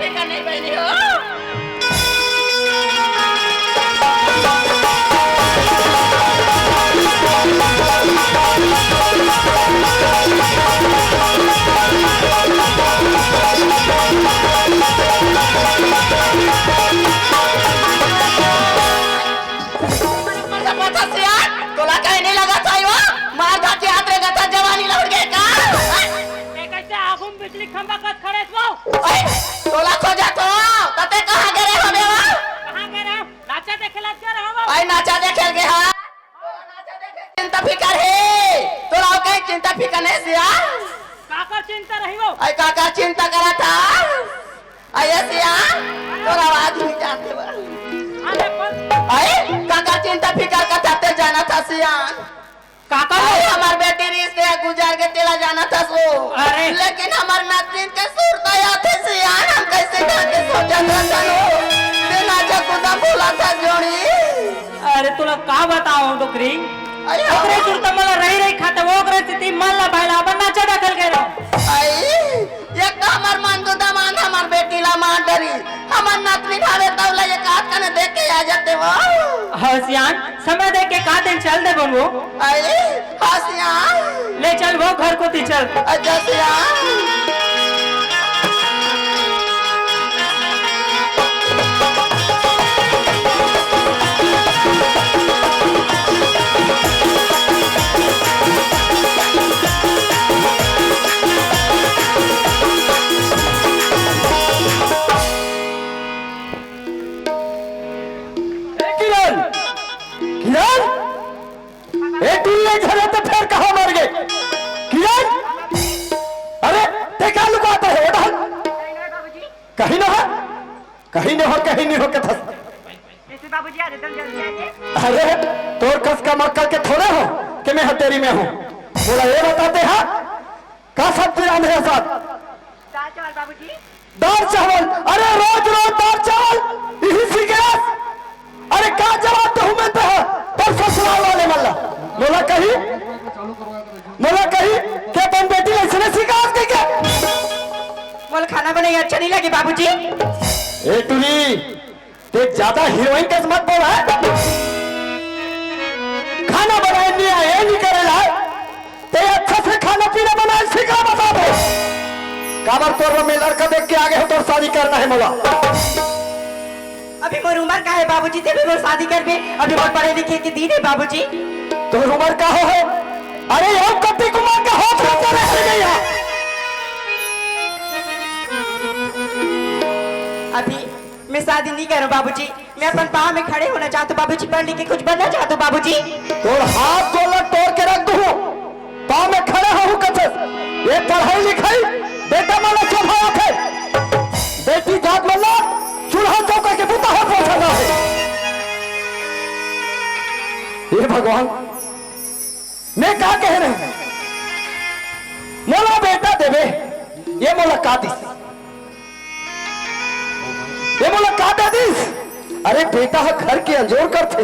देखा नहीं बहनी हो। तोला कहीं नहीं लगा था वो मार धाती हाथ रे गता जवानी लौट गए का कैसे आगुम बिजली खंभा कस खड़े तो तोला खोजा तो तते कहां गए हो बेवा कहां गए रहो नाचा देखे लग जा रहो भाई नाचा देखे गे हां नाचा देखे चिंता फिकर है तोला कहीं चिंता फिकर नहीं सिया काका चिंता रही वो आई काका चिंता करा था आये सिया तोरा आवाज नहीं जाते बा अरे पर आई काका चिंता फिकर का थाते जाना था सिया काका हमार बेटी रिश्ते गुजार के तेला जाना था सो अरे लेकिन हमार नातिन के सुरता याद है सियान हम कैसे जाके सोचा था चलो बिना जकुदा बोला था जोड़ी अरे तुला का बताओ डोकरी अरे ओकरे सुरता मला रही खाते वो ओकरे स्थिति मला भाईला अपन नाचा दखल गए रहो आई एक तो हमार मानदो दामान हमार बेटी ला मार डरी हमार नातिन हारे तवला ये काट कने देख के आ जाते वो हसियान समय देख के का दिन चल दे बनवो आई हसियान ले चल वो घर को ती चल अच्छा सियान तो फिर कहाँ मर गए किरण अरे देखा लुकाता है कहीं न हो कहीं न हो कहीं नहीं हो के फंस अरे तोर कस का मक्कल के थोड़े हो कि मैं हथेरी में हूँ बोला ये बताते हैं का सब्जी राम है साथ दाल चावल अरे रोज रोज दाल चावल यही सीखे अरे क्या जवाब तो हमें तो है पर ससुराल वाले मल्ला बोला कहीं क्या तुम बेटी ऐसे सीखा के क्या बोल खाना बनाई अच्छा नहीं लगे बाबूजी ए टुनी ते ज्यादा हीरोइन के मत बोल है खाना बनाए नहीं आए नहीं करेला ते अच्छा से खाना पीना बनाए सीखा बता दो काबर तोर में लड़का देख के आगे हो तो शादी करना है मोला अभी मोर उम्र का है बाबूजी ते भी मोर शादी करबे अभी मोर पढ़े लिखे के दिन है बाबूजी तो उम्र का हो अरे यार कति कुमार का हाथ रखते रह गया अभी मैं शादी नहीं करूं बाबूजी मैं अपन पाँव में खड़े होना चाहता हूँ बाबूजी पढ़ लिख के कुछ बनना चाहता हूँ बाबूजी तोर हाथ गोला तोड़ के रख दूं पाँव में खड़े हो कचे ये पढ़ाई लिखाई बेटा माला स्वभाव है बेटी जात माला चूल्हा चौका के बुता हो पहुंचाना है ये भगवान मैं क्या कह रहे हूं मोला बेटा देवे ये मोला कादिस ये मोला का दादिस अरे बेटा घर के अंजोर करते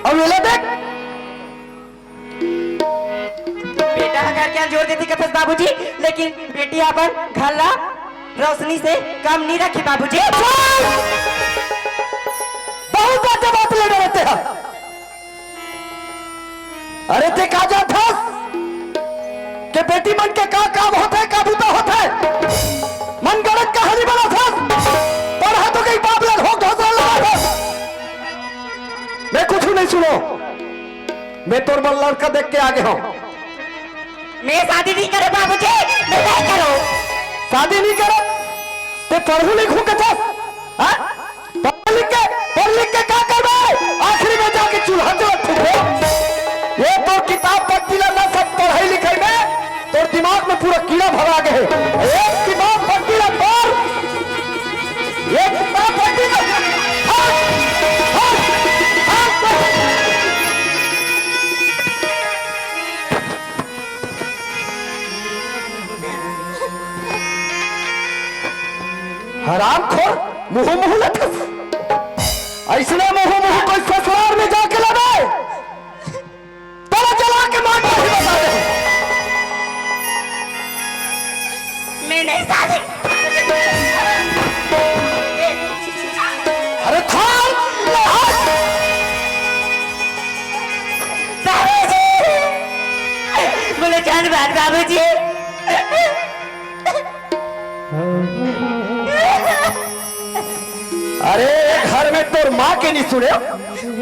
अब मेला देख बेटा घर के जोर देती कथस बाबूजी लेकिन बेटी अपन घल्ला रोशनी से कम नहीं रखी बाबूजी बहुत बातें बात ले रहते हैं अरे ते का जा था कि बेटी मन के का काम होता है काबूता होता है मन गलत कहानी बना था पढ़ा तो कहीं बाप लग हो घोसला लगा था मैं कुछ नहीं सुनो मैं तोर मन लड़का देख के आगे हूं मैं शादी नहीं करे बाबूजी मैं नहीं करो शादी नहीं करो ते पढ़ू लिखू के था पढ़ लिख के क्या करबे आखिरी में जाके चूल्हा जला फूको ये तो किताब पढ़ती ना सब पढ़ाई लिखाई में तो दिमाग में पूरा कीड़ा भरा गए एक किताब पढ़ती ना पर एक किताब पढ़ती ना हराम खोर मुंह मुंह लटक ऐसे मुंह मुंह कोई ससुराल में जाके लगाए तोला जला के मार बता दे मैं नहीं शादी बाबूजी। अरे घर में तोर माँ के नहीं सुने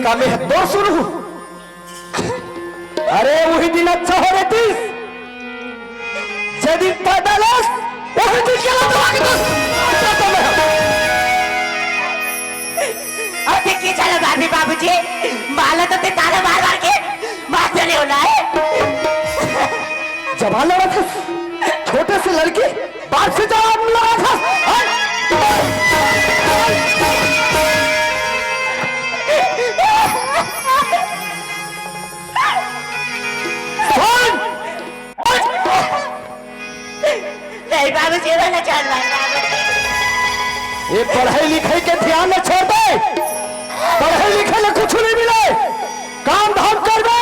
का मैं तो सुनू। अरे वही दिन अच्छा हो रही थी जब पैदल वही दिन चला तो आगे अरे की चलो भाभी बाबूजी माला तो ते ताला मार मार के मार चले होना है। जवान लड़ा था छोटे से लड़की बात से जवाब लगा था। नहीं बाबूजी मैंने चल रहा ये पढ़ाई लिखाई के ध्यान में छोड़ दे। पढ़ाई लिखाई में कुछ नहीं मिले काम धाम कर दे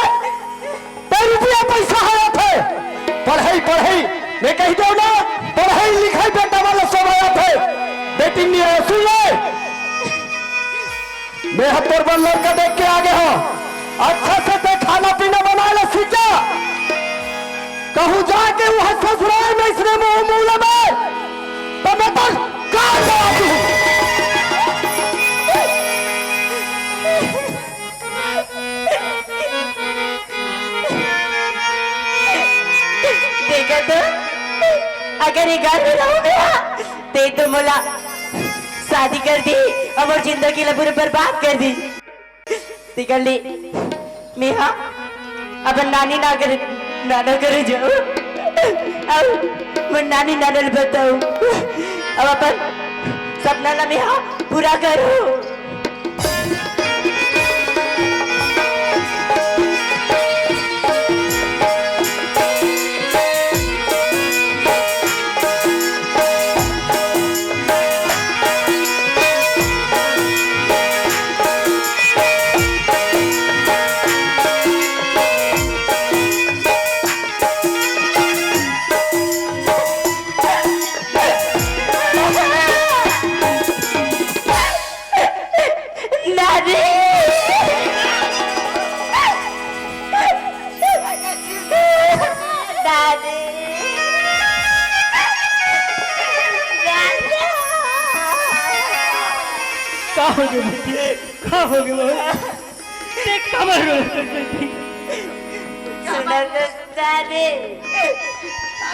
तो रुपया पैसा आया थे। पढ़ाई पढ़ाई मैं कही दो ना पढ़ाई लिखाई बेटा वाला सब आया थे बेटी नहीं आया। सुन ले मैं हत्तर बन लड़का देख के आगे हो अच्छा से ते खाना पीना बना ले सीख जा। कहूँ जाके वहां ससुराल में इसने मुंह मूला में तो मैं तो कहाँ जवाब दूँ। देखा तो अगर ये घर में रहो गया ते तो मोला शादी कर दी और जिंदगी ला पूरे बर्बाद कर दी। कर ली मैं हाँ अपन नानी ना कर नाना करे जाओ अब मैं नानी नाना बताऊं अब अपन सपना ला मैं हाँ पूरा करूं।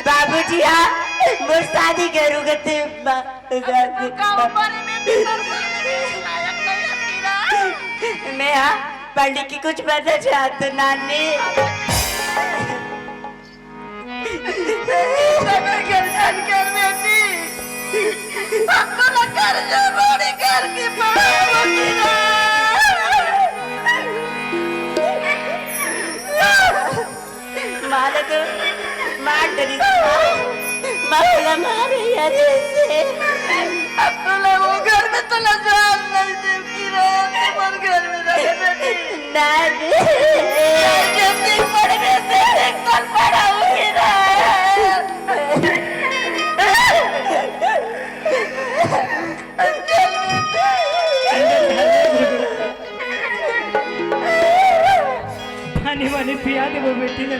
बाबूजी हाँ मैं शादी करूँगा मैं हाँ पंडित की कुछ पता चाहता नानी माला तो मार डरी माला मारे यार से अब तो वो घर में तो नजर नहीं देती रहे तुम घर में रहे बेटी नानी जल्दी पढ़ने से एक साल पढ़ाऊंगी ना पानी वानी पिया दे वो बेटी ने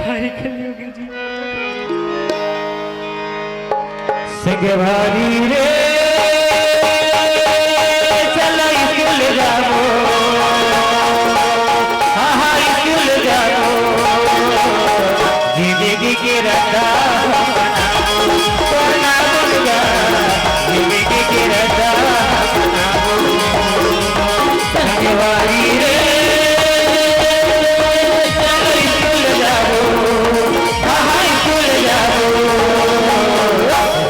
भारी खली होगी जी संगवारी रे चलो स्कूल जाओ हाँ स्कूल जाओ जिंदगी की रक्षा जिंदगी की रक्षा संगवारी रे चलो स्कूल जाओ हाँ स्कूल जाओ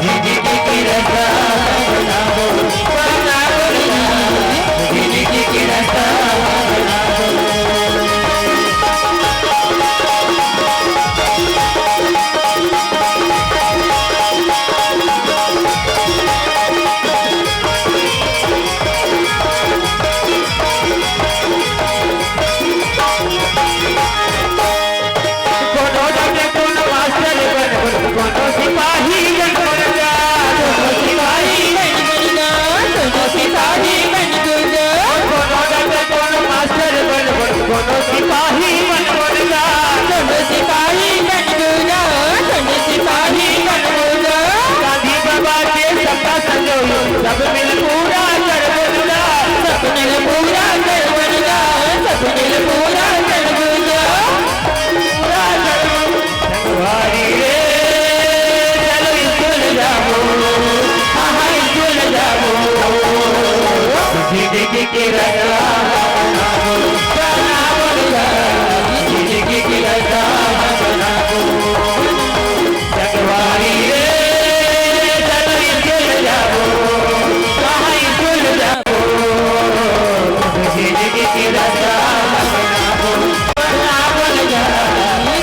जिंदगी की रक्षा की रजा बना दो, जिंदगी की रजा बना दो। जगवारी रे जगवारी भूल जाओ, कहीं भूल जाओ, जिंदगी की रजा बना दो,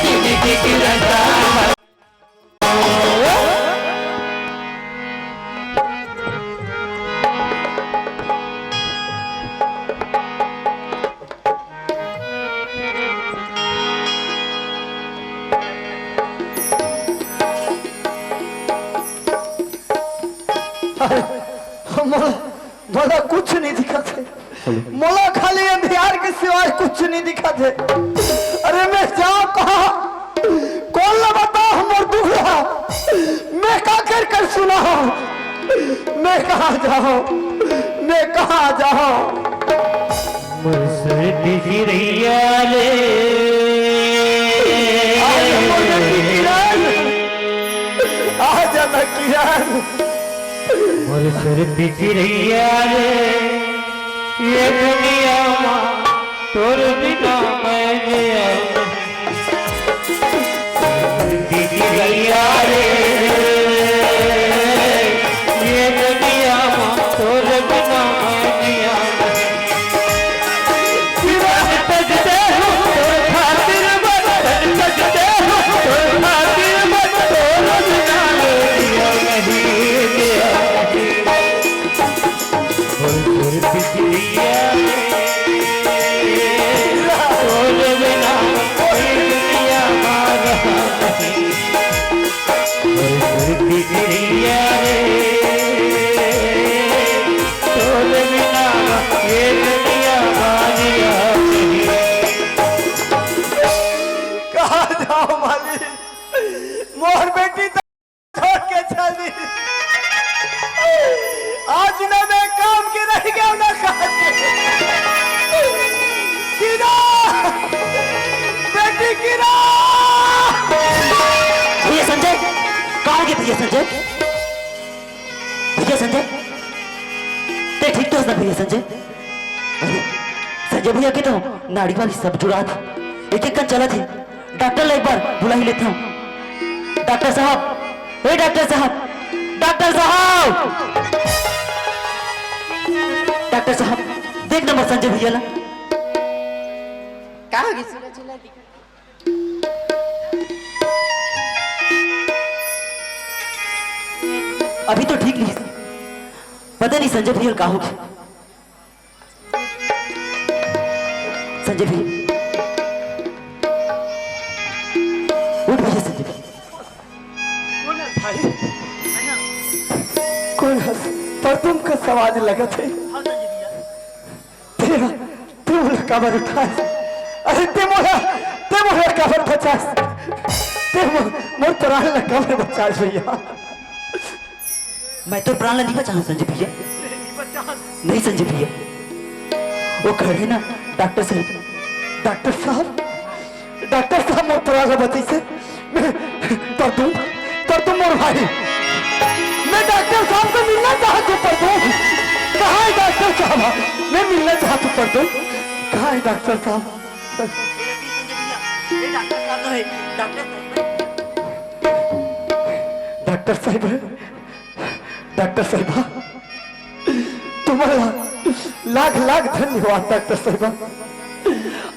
जिंदगी की रजा। मोला कुछ नहीं दिखा थे, मोला खाली अंधियार के सिवाय कुछ नहीं दिखा थे। अरे मैं जाऊं कहा, कौन ना बताओ हमर दुखड़ा, मैं का कर सुना, मैं कहा जाऊं, मैं कहा जाऊं। मुझसे रैया ले आ जाना किरण, और सर रैया रे ये दुनिया मां तोर बिना मैं रैया रे ये दुनिया मां तोर बिना मैं तजते हूँ तोर खातिर बस तजते हूँ तोर खातिर बस तोर बिना दिया नहीं दिया। बिजलिया तोर बिना कोई दुनिया मारा नहीं, बिजलिया रे तोर बिना ये दुनिया मारिया नहीं। कहा जाओ मालिक, मोर बेटी तो छोड़ के चली, आज ना मैं काम के रह गया ना काज के। कीरा बेटी कीरा, भैया संजय कहाँ गए? भैया संजय, भैया संजय ते ठीक तो ना भैया संजय? अरे संजय भैया के तो नाड़ी वाली सब जुड़ा थी, एक एक कर चला थी। डॉक्टर ला एक बार बुला ही लेता हूँ। डॉक्टर साहब, ए डॉक्टर साहब, डॉक्टर साहब, डॉक्टर साहब देख नंबर संजय भैया ला। कहाँ गई चिल्ला चिल्ला दिखा। अभी तो ठीक नहीं, पता नहीं संजय भैया कहाँ होगी। संजय भैया उठ भैया, संजय भैया कौन है पर तुम का सवाल लगा थे, तेरा ते मोला काबर उठास, अरे ते मोला काबर बचास, ते मोर प्राण ला काबर बचास भैया। मैं तो प्राण नहीं बचा हूं संजय भैया, नहीं संजय भैया, वो खड़े ना डॉक्टर साहब, डॉक्टर साहब, डॉक्टर साहब मोर प्राण ला बची से पर तुम मोर भाई, मैं डॉक्टर साहब से मिलना चाहता हूँ। पर तुम कहाँ है डॉक्टर साहब? मैं मिलना चाहता हूँ। पर तुम कहाँ है डॉक्टर साहब? डॉक्टर साहब, डॉक्टर साहब तुम्हारा लाख लाख धन्यवाद डॉक्टर साहब,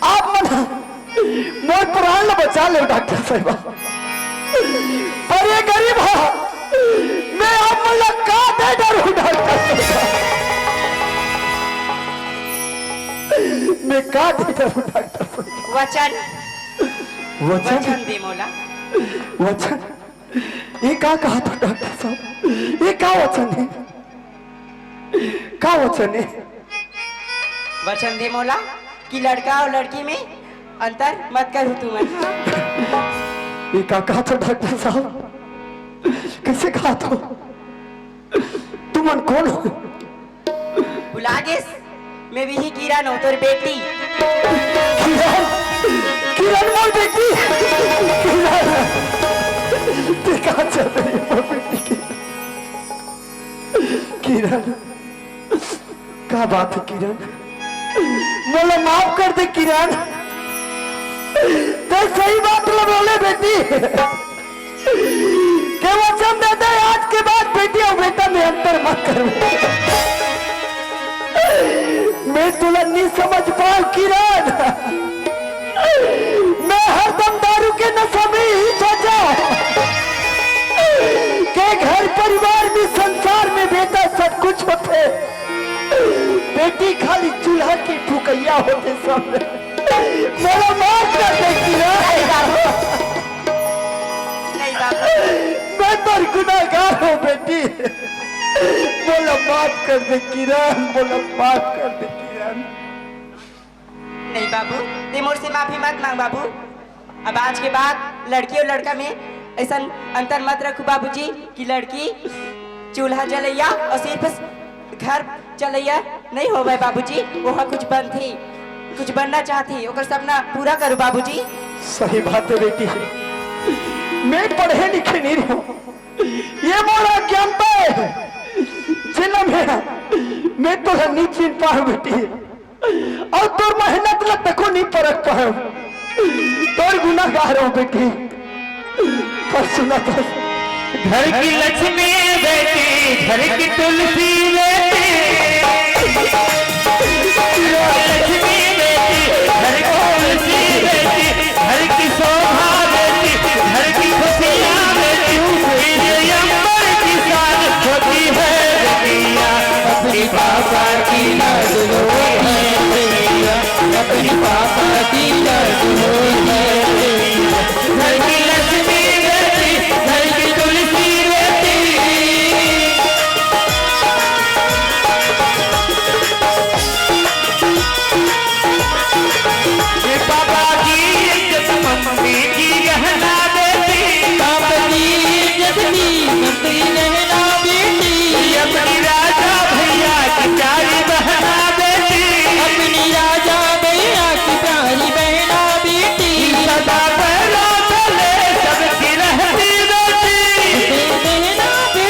आप मना मोर प्राण बचा ले डॉक्टर साहब। पर ये गरीब है, मैं आप मला का दे डरूं डॉक्टर साहब, मैं का दे डरूं डॉक्टर साहब। वचन वचन वचन दे मोला। वचन ये का कहा था डॉक्टर साहब? ये का वचन है? का वचन है? वचन दे मोला कि लड़का और लड़की में अंतर मत करूँ तू मैं। ये का कहा था डॉक्टर साहब? कैसे कहा था? तुमन कौन हो? बुला गेस, मैं भी ही किरण हूँ तोर बेटी। किरण, किरण मोर बेटी, किरण ते कहाँ चल रही है मोर बेटी की? किरण, क्या बात है किरण? बोले माफ कर दे किरण, तो सही बात बोले बेटी के वचन दे दे आज के बाद बेटी और बेटा में अंतर मत कर। मैं तुला नहीं समझ पाऊं किरण, मैं हरदम दारू के नशा में ही सोचा के घर परिवार में संसार में बेटा सब कुछ होते, बेटी खाली चूल्हा की ठुकैया होते सब। मेरा माफ कर दे किरण, नहीं बाबू, मैं तो गुनाहगार हूँ बेटी, बोला माफ कर दे किरण, बोला माफ कर दे किरण। नहीं बाबू, ते मोर से माफी मत मांग बाबू। अब आज के बाद लड़की और लड़का में ऐसा अंतर मत रखो बाबूजी कि लड़की चूल्हा जलैया और सिर्फ घर चलैया नहीं हो गए बाबूजी। वो कुछ बन थी, कुछ बनना चाहती, ओकर सपना पूरा करो बाबूजी। सही बात है बेटी, मैं पढ़े लिखे नहीं हूँ, ये मोरा ज्ञानता है जिला मेरा, मैं तो नहीं चिन पाऊँ बेटी, और तोर मेहनत लग तको नहीं परख पाऊँ, तोर गुनाहगार हूँ बेटी। पर सुना तो घर की लक्ष्मी बेटी, घर की तुलसी बेटी, लक्ष्मी बेटी, घर की तुलसी बेटी, घर की शोभा बेटी, घर की खुशियाँ बेटी, ये अंबर की शान होती है बेटिया, अपनी पापा की लाज लो है बेटिया, अपनी पापा की लाज लो है बेटिया, घर की लक्ष्मी बेटी, घर की तुलसी बेटी। ये पापा की इज्जत मम्मी की गहना बेटी, पापा की इज्जत मम्मी गहना बेटी, अपनी राजा भैया की प्यारी बहना बेटी, अपनी राजा भैया की प्यारी बहना बेटी, सदा पहला चले सबकी रहती बेटी, बहना बे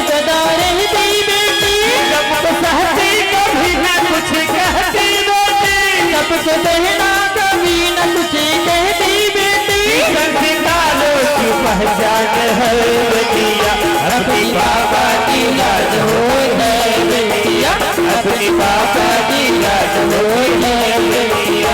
सदा रहती बेटी, सबको सहती कभी न कुछ कहती बेटी, सबको बहना कभी न कुछ कहती बेटी, संस्कारों की पहचान है बेटिया, अपनी पापा की लाज हो है बेटिया, अपनी पापा की लाज हो है बेटिया।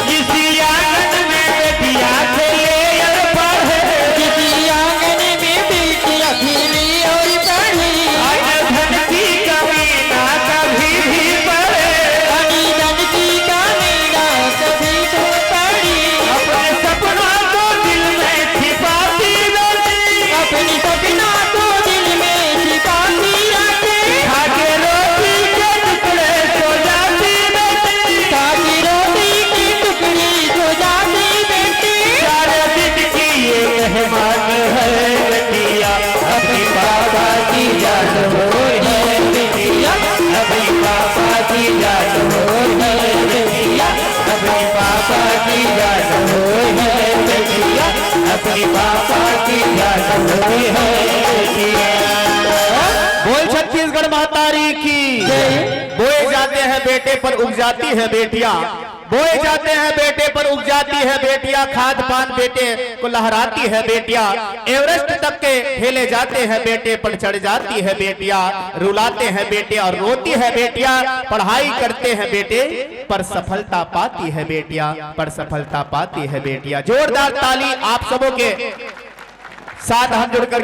किसी आंगन में बेटिया खेले और पढ़े, किसी आंगन में बेटिया खेले और पढ़े, धन की कमी ना कभी भी पड़े, धन की कमी ना कभी तो पड़ी, अपने सपना को दिल में छिपाती रहती, अपनी सपना को दिल में छिपाती रहती, खाके रोटी के टुकड़े सो जाती बेटी, खाके रोटी के टुकड़े सो जाती बेटी, सारे दिन की ये मेहमान है बेटिया, अपनी पापा की याद हो है बेटिया, अपनी पापा की याद हो है बेटिया, अपनी पापा की याद हो है बेटिया, अपनी पापा की याद हो है बेटिया। बोल छत्तीसगढ़ महतारी की, बोए जाते हैं बेटे पर उग जाती है बेटियां, बोए जाते हैं बेटे पर उग जाती है बेटियां, खाद पान बेटे को लहराती है बेटियां, एवरेस्ट तक के ठेले जाते हैं बेटे पर चढ़ जाती है बेटियां, रुलाते हैं बेटे और रोती है बेटियां, पढ़ाई करते हैं बेटे पर सफलता पाती है बेटियां, पर सफलता पाती है बेटियां। जोरदार ताली आप सबों के साथ हम जुड़कर